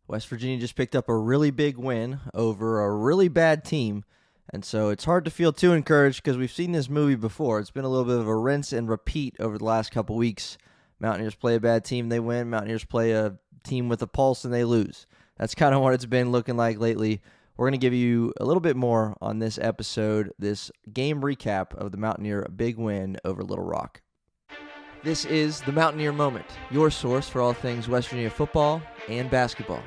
West Virginia just picked up a really big win over a really bad team, and so it's hard to feel too encouraged because we've seen this movie before. It's been a little bit of a rinse and repeat over the last couple weeks. Mountaineers play a bad team, they win. Mountaineers play a team with a pulse, and they lose. That's kind of what it's been looking like lately. We're going to give you a little bit more on this episode, this game recap of the Mountaineer big win over Little Rock. This is the Mountaineer Moment, your source for all things West Virginia football and basketball.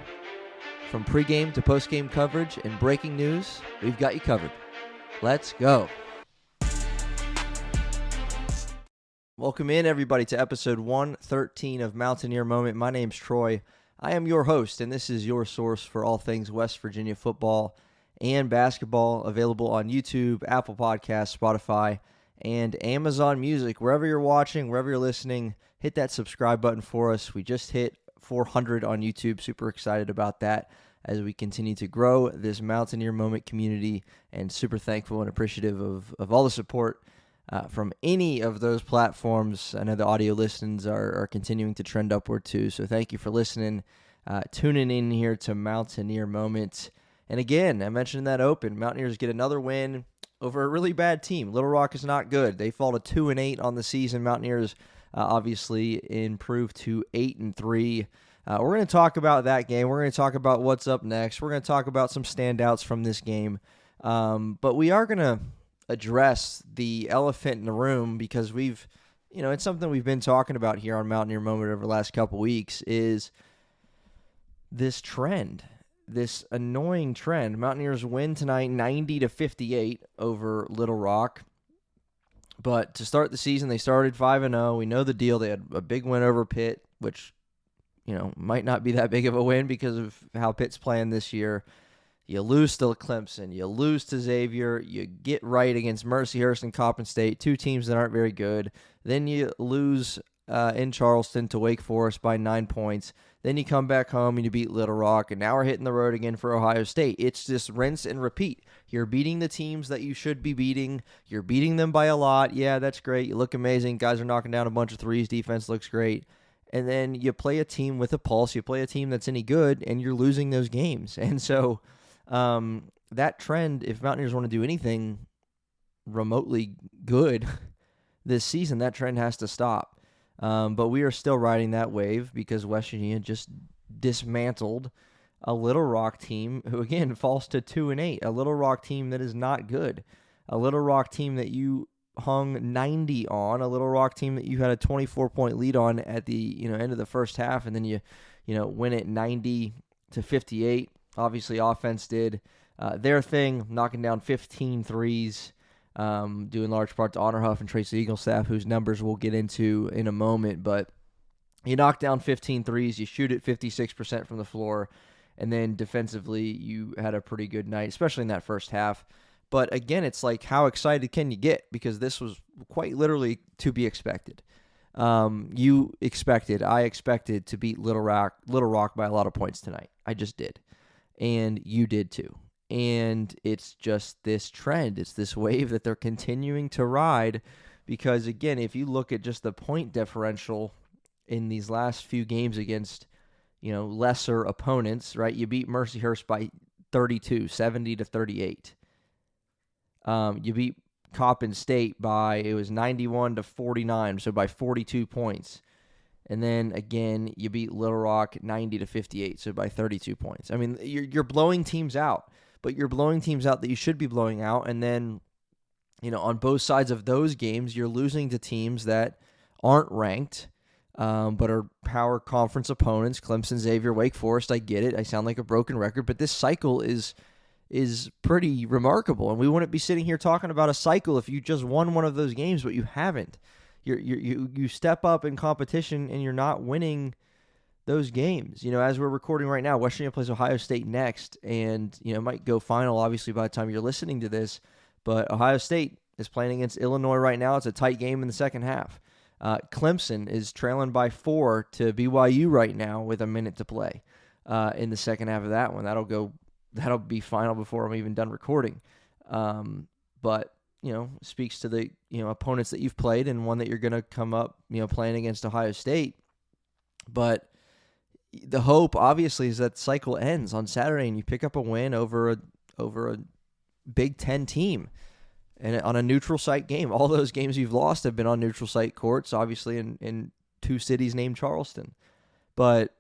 From pregame to postgame coverage and breaking news, we've got you covered. Let's go. Welcome in, everybody, to episode 113 of Mountaineer Moment. My name's Troy. I am your host, and this is your source for all things West Virginia football and basketball, available on YouTube, Apple Podcasts, Spotify, and Amazon Music. Wherever you're watching, wherever you're listening, hit that subscribe button for us. We just hit 400 on YouTube. Super excited about that as we continue to grow this Mountaineer Moment community, and super thankful and appreciative of all the support from any of those platforms. I know the audio listens are continuing to trend upward too, so thank you for listening, tuning in here to Mountaineer Moment. And again, I mentioned in that open, Mountaineers get another win over a really bad team. Little Rock is not good. They fall to 2-8 on the season. Mountaineers obviously improved to 8-3. We're going to talk about that game. We're going to talk about what's up next. We're going to talk about some standouts from this game. But we are going to address the elephant in the room, because it's something we've been talking about here on Mountaineer Moment over the last couple weeks, is this trend. This annoying trend. Mountaineers win tonight 90-58 over Little Rock. But to start the season, they started 5-0. We know the deal. They had a big win over Pitt, which, might not be that big of a win because of how Pitt's playing this year. You lose to Clemson. You lose to Xavier. You get right against Mercyhurst and Coppin State, two teams that aren't very good. Then you lose in Charleston to Wake Forest by 9 points. Then you come back home and you beat Little Rock, and now we're hitting the road again for Ohio State. It's just rinse and repeat. You're beating the teams that you should be beating. You're beating them by a lot. Yeah, that's great. You look amazing. Guys are knocking down a bunch of threes. Defense looks great. And then you play a team with a pulse. You play a team that's any good, and you're losing those games. And so that trend, if Mountaineers want to do anything remotely good this season, that trend has to stop. But we are still riding that wave because West Virginia just dismantled a Little Rock team who, again, falls to 2-8. A Little Rock team that is not good. A Little Rock team that you hung 90 on. A Little Rock team that you had a 24-point lead on at the end of the first half, and then you win it 90-58. Obviously, offense did their thing, knocking down 15 threes. Due in large part to honor Huff and Treysen Eaglestaff, whose numbers we'll get into in a moment. But you knock down 15 threes, you shoot it 56% from the floor, and then defensively you had a pretty good night, especially in that first half. But again, it's like, how excited can you get? Because this was quite literally to be expected. I expected to beat Little Rock by a lot of points tonight. I just did. And you did too. And it's just this trend. It's this wave that they're continuing to ride because, again, if you look at just the point differential in these last few games against, lesser opponents, right? You beat Mercyhurst by 32, 70-38. You beat Coppin State by, it was 91-49, so by 42 points. And then, again, you beat Little Rock 90-58, so by 32 points. I mean, you're blowing teams out. But you're blowing teams out that you should be blowing out. And then, on both sides of those games, you're losing to teams that aren't ranked, but are power conference opponents. Clemson, Xavier, Wake Forest. I get it. I sound like a broken record. But this cycle is pretty remarkable. And we wouldn't be sitting here talking about a cycle if you just won one of those games, but you haven't. You step up in competition and you're not winning those games. As we're recording right now, West Virginia plays Ohio State next, and it might go final obviously by the time you're listening to this, but Ohio State is playing against Illinois right now. It's a tight game in the second half. Clemson is trailing by 4 to BYU right now with a minute to play in the second half of that one. That'll be final before I'm even done recording. But speaks to the opponents that you've played and one that you're going to come up playing against Ohio State. But the hope, obviously, is that the cycle ends on Saturday and you pick up a win over a Big Ten team and on a neutral site game. All those games you've lost have been on neutral site courts, obviously in two cities named Charleston. But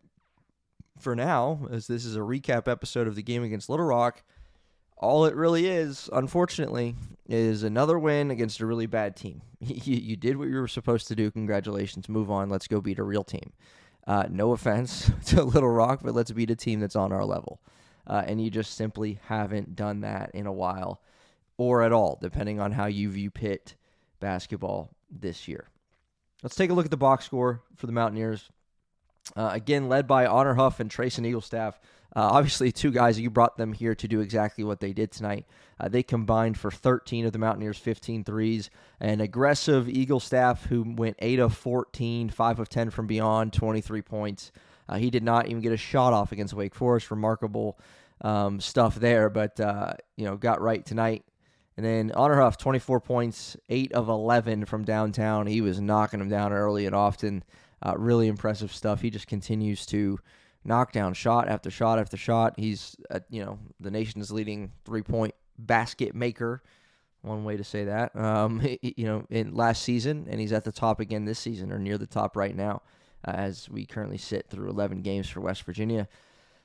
for now, as this is a recap episode of the game against Little Rock, all it really is, unfortunately, is another win against a really bad team. You did what you were supposed to do. Congratulations. Move on. Let's go beat a real team. No offense to Little Rock, but let's beat a team that's on our level. And you just simply haven't done that in a while, or at all, depending on how you view Pitt basketball this year. Let's take a look at the box score for the Mountaineers. Again, led by Honor Huff and Treysen Eaglestaff. Obviously, two guys, you brought them here to do exactly what they did tonight. They combined for 13 of the Mountaineers' 15 threes. An aggressive Eaglestaff who went 8 of 14, 5 of 10 from beyond, 23 points. He did not even get a shot off against Wake Forest. Remarkable stuff there, but got right tonight. And then Honor Huff, 24 points, 8 of 11 from downtown. He was knocking them down early and often. Really impressive stuff. He just continues to knock down shot after shot after shot. He's, the nation's leading three-point basket maker, one way to say that, in last season, and he's at the top again this season, or near the top right now, as we currently sit through 11 games for West Virginia.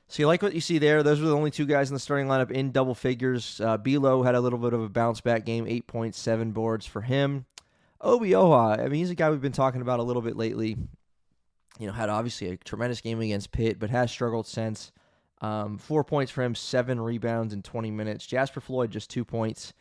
So you like what you see there. Those were the only two guys in the starting lineup in double figures. Bilo had a little bit of a bounce-back game, 8 points, 7 boards for him. Obi Oha, he's a guy we've been talking about a little bit lately. Had obviously a tremendous game against Pitt, but has struggled since. 4 points for him, 7 rebounds in 20 minutes. Jasper Floyd, just 2 points.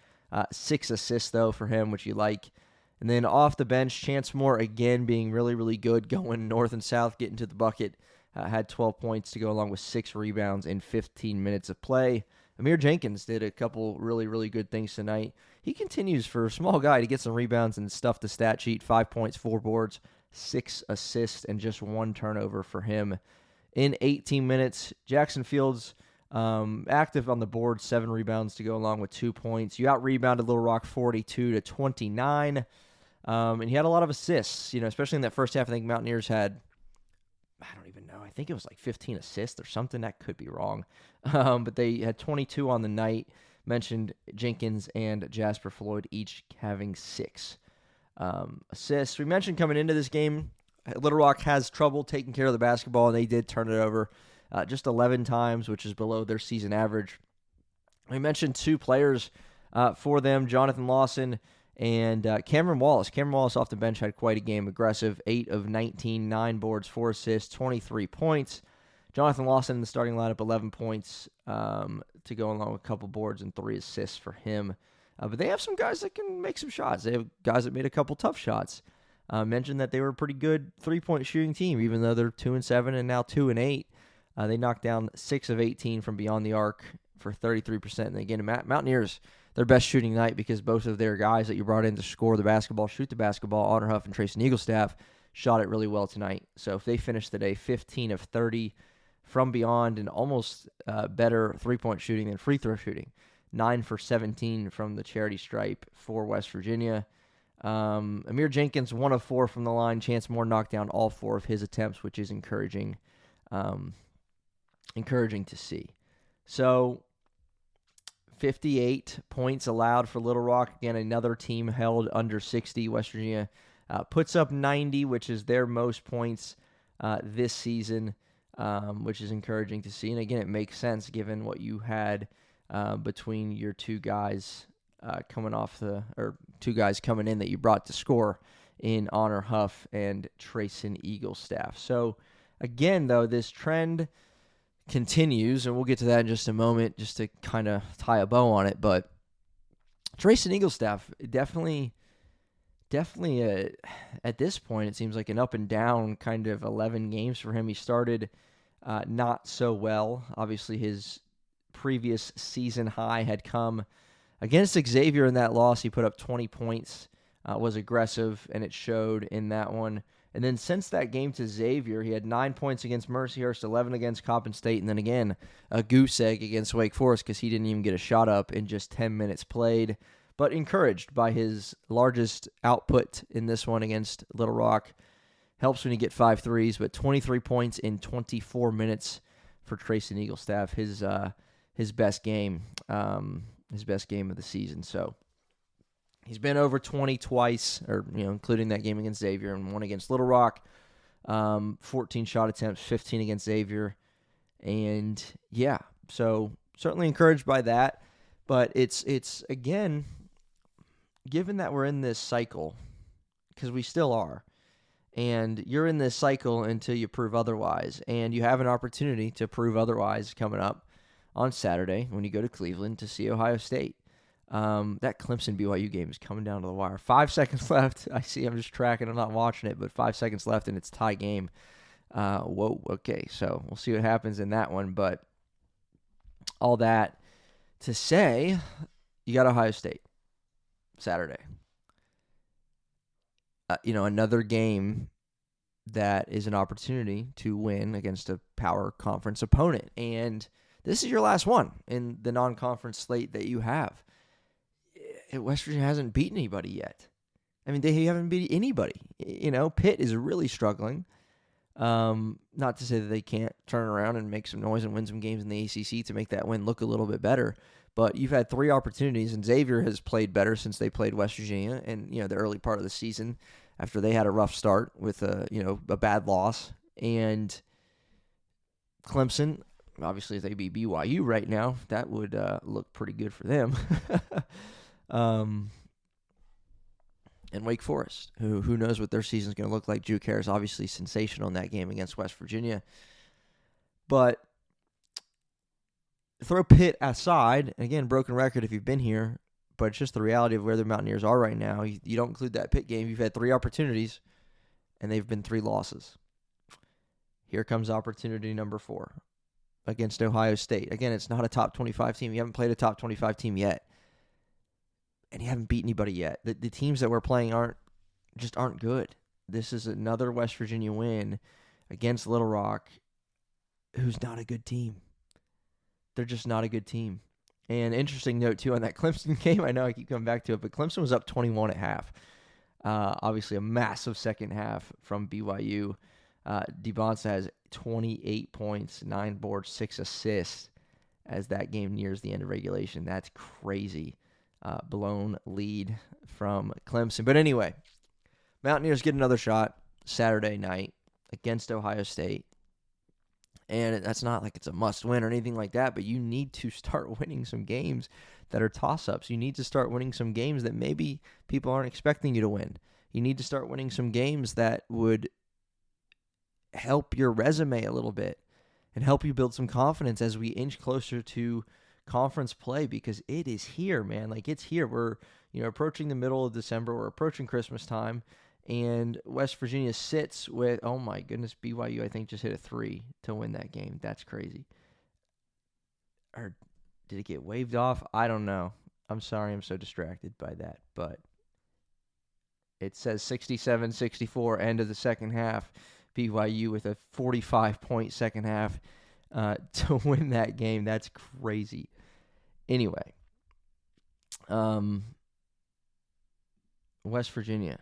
6 assists, though, for him, which you like. And then off the bench, Chance Moore, again, being really, really good, going north and south, getting to the bucket. Had 12 points to go along with 6 rebounds in 15 minutes of play. Amir Jenkins did a couple really, really good things tonight. He continues, for a small guy, to get some rebounds and stuff the stat sheet. 5 points, 4 boards, 6 assists, and just 1 turnover for him in 18 minutes. Jackson Fields, active on the board, 7 rebounds to go along with 2 points. You out-rebounded Little Rock 42-29, and he had a lot of assists, especially in that first half. I think Mountaineers had, I don't even know, I think it was like 15 assists or something. That could be wrong. But they had 22 on the night. Mentioned Jenkins and Jasper Floyd each having 6 assists. We mentioned coming into this game, Little Rock has trouble taking care of the basketball, and they did turn it over just 11 times, which is below their season average. We mentioned 2 players for them, Jonathan Lawson and Cameron Wallace. Cameron Wallace off the bench had quite a game, aggressive, 8 of 19, 9 boards, 4 assists, 23 points. Jonathan Lawson in the starting lineup, 11 points to go along with a couple boards and 3 assists for him. But they have some guys that can make some shots. They have guys that made a couple tough shots. Mentioned that they were a pretty good three-point shooting team, even though they're 2-7 and now 2-8. They knocked down 6 of 18 from beyond the arc for 33%. And again, Mountaineers, their best shooting night, because both of their guys that you brought in to score the basketball, shoot the basketball, Honor Huff and Treysen Eaglestaff, shot it really well tonight. So if they finish the day 15 of 30 from beyond, and almost better three-point shooting than free throw shooting. 9 for 17 from the charity stripe for West Virginia. Amir Jenkins, 1 of 4 from the line. Chance Moore knocked down all 4 of his attempts, which is encouraging to see. So 58 points allowed for Little Rock. Again, another team held under 60. West Virginia puts up 90, which is their most points this season, which is encouraging to see. And again, it makes sense given what you had between your 2 guys two guys coming in that you brought to score in Honor Huff and Treysen Eaglestaff. So again, though, this trend continues, and we'll get to that in just a moment, just to kind of tie a bow on it. But Treysen Eaglestaff, definitely at this point, it seems like an up and down kind of 11 games for him. He started not so well. Obviously, his previous season high had come against Xavier in that loss. He put up 20 points, was aggressive, and it showed in that one. And then since that game to Xavier, he had 9 points against Mercyhurst, 11 against Coppin State, and then again a goose egg against Wake Forest because he didn't even get a shot up in just 10 minutes played. But encouraged by his largest output in this one against Little Rock. Helps when you get 5 threes, but 23 points in 24 minutes for Treysen Eaglestaff. His best game of the season. So he's been over 20 twice, or including that game against Xavier and one against Little Rock. 14 shot attempts, 15 against Xavier, and yeah, so certainly encouraged by that. But it's again, given that we're in this cycle, because we still are. And you're in this cycle until you prove otherwise. And you have an opportunity to prove otherwise coming up on Saturday when you go to Cleveland to see Ohio State. That Clemson BYU game is coming down to the wire. 5 seconds left. I see. I'm just tracking. I'm not watching it, but 5 seconds left, and it's tie game. Whoa. Okay, so we'll see what happens in that one. But all that to say, you got Ohio State Saturday. Another game that is an opportunity to win against a power conference opponent. And this is your last one in the non-conference slate that you have. West Virginia hasn't beaten anybody yet. I mean, they haven't beat anybody. Pitt is really struggling. Not to say that they can't turn around and make some noise and win some games in the ACC to make that win look a little bit better. But you've had 3 opportunities, and Xavier has played better since they played West Virginia and, the early part of the season after they had a rough start with a bad loss. And Clemson, obviously, if they beat BYU right now, that would look pretty good for them. And Wake Forest, who knows what their season's going to look like. Drew Kerr is obviously sensational in that game against West Virginia. But throw Pitt aside, and again, broken record if you've been here, but it's just the reality of where the Mountaineers are right now. You don't include that Pitt game. You've had 3 opportunities, and they've been 3 losses. Here comes opportunity number 4 against Ohio State. Again, it's not a top 25 team. You haven't played a top 25 team yet. And you haven't beat anybody yet. The teams that we're playing aren't good. This is another West Virginia win against Little Rock, who's not a good team. They're just not a good team. And interesting note, too, on that Clemson game, I know I keep coming back to it, but Clemson was up 21 at half. Obviously, a massive second half from BYU. DeBonsa has 28 points, 9 boards, 6 assists as that game nears the end of regulation. That's crazy. Blown lead from Clemson. But anyway, Mountaineers get another shot Saturday night against Ohio State. And that's not like it's a must-win or anything like that, but you need to start winning some games that are toss-ups. You need to start winning some games that maybe people aren't expecting you to win. You need to start winning some games that would help your resume a little bit and help you build some confidence as we inch closer to conference play, because it is here, man. Like, it's here. We're approaching the middle of December. We're approaching Christmas time, and West Virginia sits with, oh my goodness, BYU I think just hit a 3 to win that game. That's crazy. Or did it get waved off? I don't know. I'm sorry, I'm so distracted by that, but it says 67-64 end of the second half. BYU with a 45-point second half to win that game. That's crazy. Anyway, West Virginia,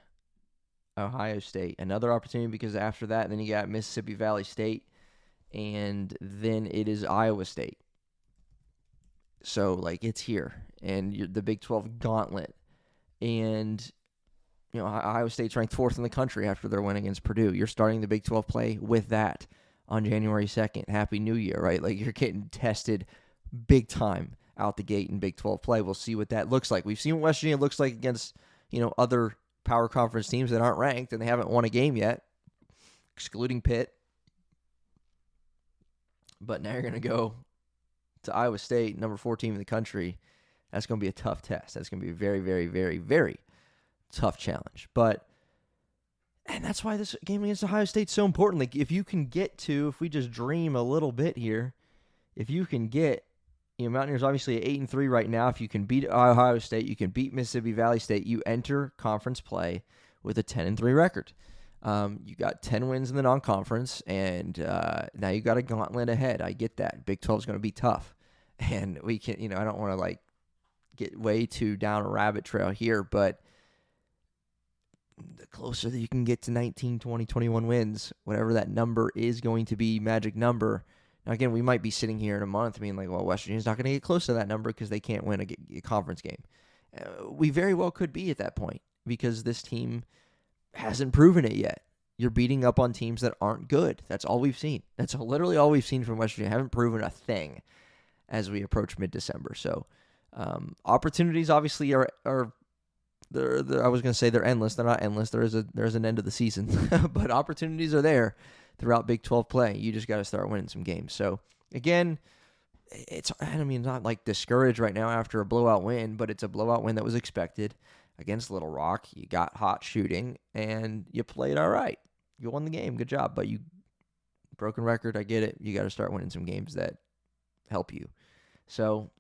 Ohio State, another opportunity, because after that, then you got Mississippi Valley State, and then it is Iowa State. So, like, it's here, and the Big 12 gauntlet, and Iowa State's ranked 4th in the country after their win against Purdue. You're starting the Big 12 play with that on January 2nd. Happy New Year, right? Like, you're getting tested big time out the gate in Big 12 play. We'll see what that looks like. We've seen what West Virginia looks like against, other power conference teams that aren't ranked, and they haven't won a game yet, excluding Pitt. But now you're going to go to Iowa State, number 4 team in the country. That's going to be a tough test. That's going to be a very, very, very, very tough challenge. And that's why this game against Ohio State is so important. Like, if we just dream a little bit here, if you can get, Mountaineers obviously at 8-3 right now. If you can beat Ohio State, you can beat Mississippi Valley State, you enter conference play with a 10-3 record. You got 10 wins in the non-conference, and now you got a gauntlet ahead. I get that. Big 12 is going to be tough. And we can, I don't want to, get way too down a rabbit trail here, but the closer that you can get to 19, 20, 21 wins, whatever that number is going to be, magic number. Now, again, we might be sitting here in a month being like, well, West Virginia's not going to get close to that number because they can't win a conference game. We very well could be at that point because this team hasn't proven it yet. You're beating up on teams that aren't good. That's all we've seen. That's literally all we've seen from West Virginia. Haven't proven a thing as we approach mid-December. So opportunities obviously are they're, I was going to say they're endless. They're not endless. There's an end of the season. But opportunities are there throughout Big 12 play. You just got to start winning some games. So, again, not like discouraged right now after a blowout win, but it's a blowout win that was expected against Little Rock. You got hot shooting, and you played all right. You won the game. Good job. But broken record, I get it. You got to start winning some games that help you. So,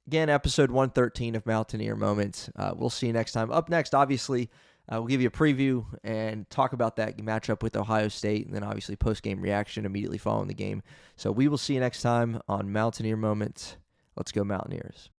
again, episode 113 of Mountaineer Moments. We'll see you next time. Up next, obviously, we'll give you a preview and talk about that matchup with Ohio State, and then obviously post-game reaction immediately following the game. So we will see you next time on Mountaineer Moments. Let's go Mountaineers.